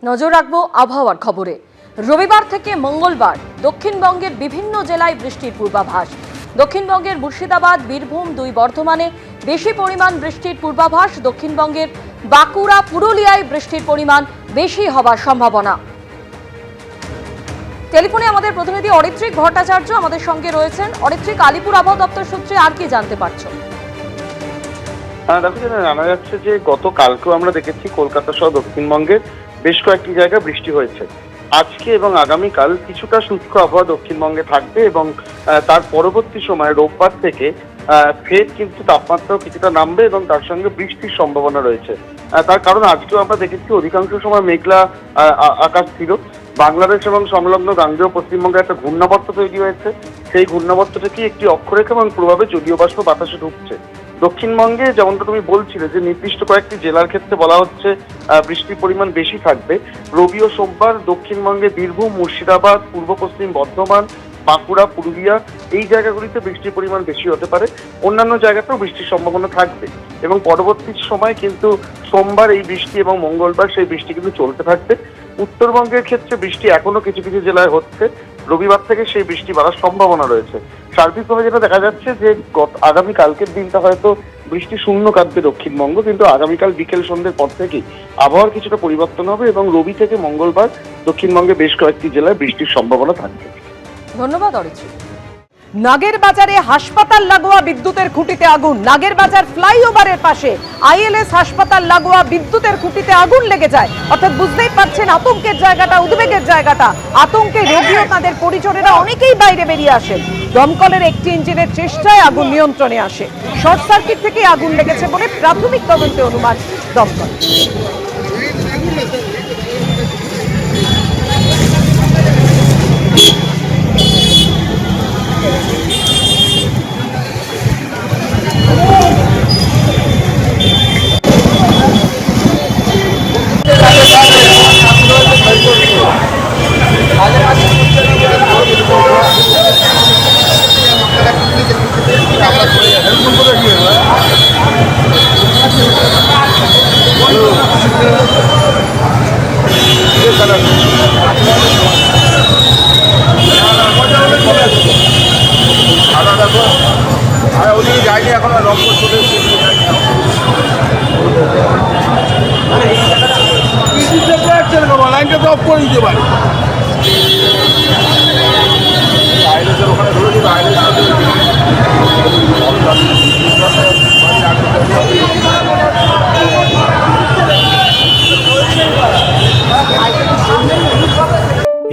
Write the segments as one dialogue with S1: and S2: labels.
S1: নজর রাখবো আবহাওয়ার খবরে। রবিবার থেকে মঙ্গলবার দক্ষিণবঙ্গের বিভিন্ন জেলায় বৃষ্টির পূর্বাভাস। দক্ষিণবঙ্গের মুর্শিদাবাদ, বীরভূম, দুই বর্ধমানে বেশি পরিমাণ বৃষ্টির পূর্বাভাস। দক্ষিণবঙ্গের বাঁকুড়া, পুরুলিয়ায় বৃষ্টির পরিমাণ বেশি হবার সম্ভাবনা। টেলিফোনে আমাদের প্রতিনিধি অরিত্রিক ভট্টাচার্য আমাদের সঙ্গে রয়েছেন। অরিত্রিক, আলিপুর আবহাওয়া দপ্তর সূত্রে আর কি জানতে পারছো?
S2: দেখো, জানা যাচ্ছে যে গতকালকেও আমরা দেখেছি কলকাতা সহ দক্ষিণবঙ্গের বেশ কয়েকটি জায়গায় বৃষ্টি হয়েছে। আজকে এবং আগামীকাল কিছুটা শুষ্ক আবহাওয়া দক্ষিণবঙ্গে থাকবে এবং তার পরবর্তী সময় রোববার থেকে ফের কিন্তু তাপমাত্রাও কিছুটা নামবে এবং তার সঙ্গে বৃষ্টির সম্ভাবনা রয়েছে। তার কারণ আজকেও আমরা দেখেছি অধিকাংশ সময় মেঘলা আকাশ ছিল। বাংলাদেশ এবং সংলগ্ন গাঙ্গেয় পশ্চিমবঙ্গে একটা ঘূর্ণাবর্ত তৈরি হয়েছে। সেই ঘূর্ণাবর্তটি একটি অক্ষরেখা এবং প্রভাবে জলীয় বাষ্প বাতাসে ঢুকছে। দক্ষিণবঙ্গে যেমনটা তুমি বলছিলে যে নির্দিষ্ট কয়েকটি জেলার ক্ষেত্রে বলা হচ্ছে বৃষ্টির পরিমাণ বেশি থাকবে। রবি ও সোমবার দক্ষিণবঙ্গে বীরভূম, মুর্শিদাবাদ, পূর্ব পশ্চিম বর্ধমান, বাঁকুড়া, পুরুলিয়া এই জায়গাগুলিতে বৃষ্টির পরিমাণ বেশি হতে পারে। অন্যান্য জায়গাতেও বৃষ্টির সম্ভাবনা থাকবে এবং পরবর্তী সময় কিন্তু সোমবার এই বৃষ্টি এবং মঙ্গলবার সেই বৃষ্টি কিন্তু চলতে থাকবে। উত্তরবঙ্গের ক্ষেত্রে বৃষ্টি এখনো কিছু কিছু জেলায় হচ্ছে। রবিবার থেকে সেই বৃষ্টি বাড়ার সম্ভাবনা রয়েছে। সার্বিকভাবে যেটা দেখা যাচ্ছে যে আগামী কালকের দিনটা হয়তো বৃষ্টি শূন্য কাটবে দক্ষিণবঙ্গ, কিন্তু আগামীকাল বিকেল সন্ধ্যের পর থেকেই আবহাওয়ার কিছুটা পরিবর্তন হবে এবং রবি থেকে মঙ্গলবার দক্ষিণবঙ্গে বেশ কয়েকটি জেলায় বৃষ্টির সম্ভাবনা থাকবে।
S1: ধন্যবাদ অরিত্রিক।
S3: নাগেরবাজারে হাসপাতাল লাগোয়া বিদ্যুতের খুঁটিতে আগুন। নাগেরবাজার ফ্লাইওভারের পাশে আইএলএস হাসপাতাল লাগোয়া বিদ্যুতের খুঁটিতে আগুন লেগে যায়। অর্থাৎ বুঝতেই পারছেন আতঙ্কের জায়গাটা, উদ্বেগের জায়গাটা। আতঙ্কে রোগী ও তাদের পরিজনেরা অনেকেই বাইরে বেরিয়ে আসেন। দমকলের একটি ইঞ্জিনের চেষ্টায় আগুন নিয়ন্ত্রণে আসে। শর্ট সার্কিট থেকে আগুন লেগেছে বলে প্রাথমিক তদন্তে অনুমান দমকল।
S4: যাইনি এখন রংপুর চলে লাইনটা তো অফ করে দিতে পারে। আইলেসের ওখানে ধরে দিবে।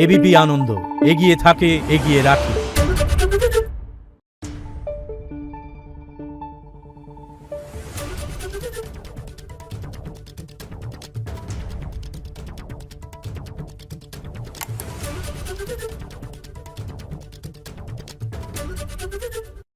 S5: এবিপি আনন্দ, এগিয়ে থাকে, এগিয়ে রাখে।